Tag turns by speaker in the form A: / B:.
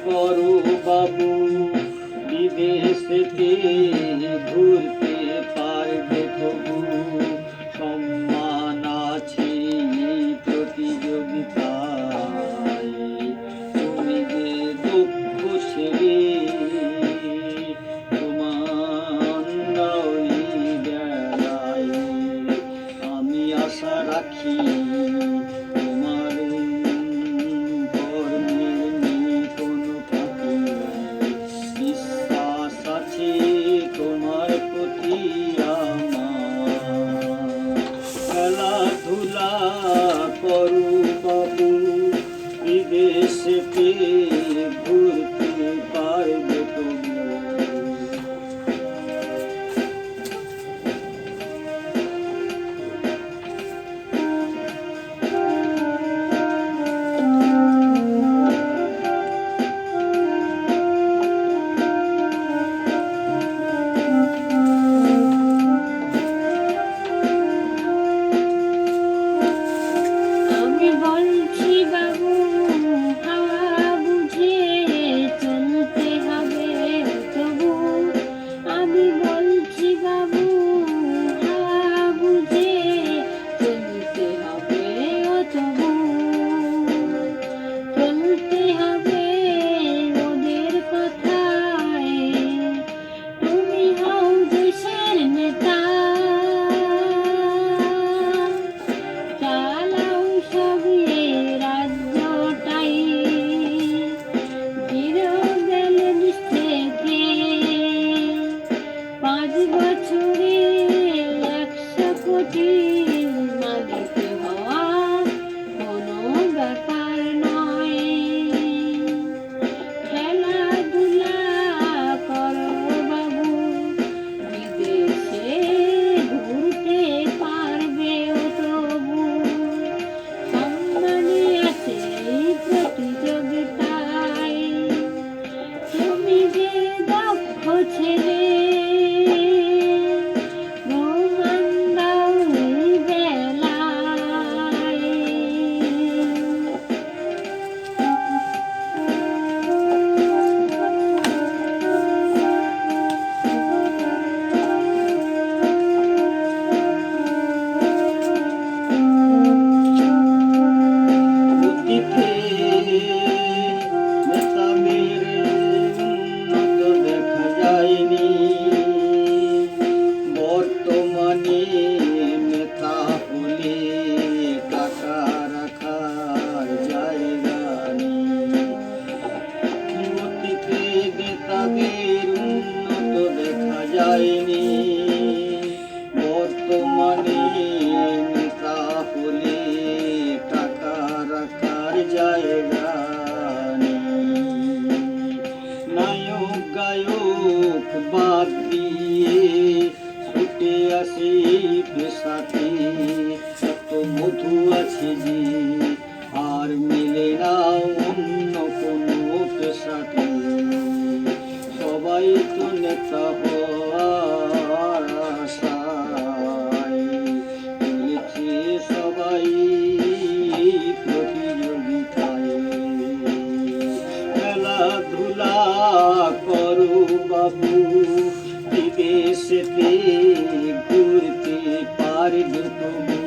A: করো বাবু, বিদেশেতে ঘুরতে পারবে তবু সম্মান আছে এই প্রতিযোগিতায়। তুমি যে দক্ষ ছেলে তোমার ওই বেলায়, আমি আশা রাখি তোমার কর্মের নেই কোনো ফাঁকি। বিশ্বাস আছে তোমার প্রতি আমার। খেলাধুলা করো বাবু, বিদেশেতে ঘুরতে পারবে তুমি।
B: আমি বলছি বাবু, হাওয়া বুঝে চলতে হবে তবু। আমি বলছি বাবু, হাওয়া বুঝে চলতে হবে তবু। চলতে হবে ওদের কথায়, তুমি হও দেশের নেতা। চালাও সবই রাজ্যটাই, জিরো ব্যালেন্স থেকে 5 বছরে 100 কোটি মালিক হওয়া কোনো ব্যাপার নয়। খেলাধুলা করো বাবু, বিদেশে ঘুরতে পারবেও তবু সম্মানী আছে এই প্রতিযোগিতায়। তুমি যে দক্ষ ছেলে প্রমাণ দাও এই বেলায়।
A: অতীতে নেতাদের উন্নত দেখা যায়নি, বর্তমানে নেতা হলে টাকা রাখার জায়গা নেই। অতীতে নেতাদের উন্নত দেখা যায়নি, বর্তমানে নেতা হলে টাকা রাখার জায়গা নেই। নায়ক গায়ক বাদ দিয়ে ছুটে আসে পেশাতে, এত মধু আছে যে আর মেলে না অন্য কোনো পেশাতে। সবাই তো নেতা হওয়ার আশায় চলেছে সবাই প্রতিযোগিতায়। খেলাধুলা করো বাবু, বিদেশেতে ঘুরতে পারবে তবু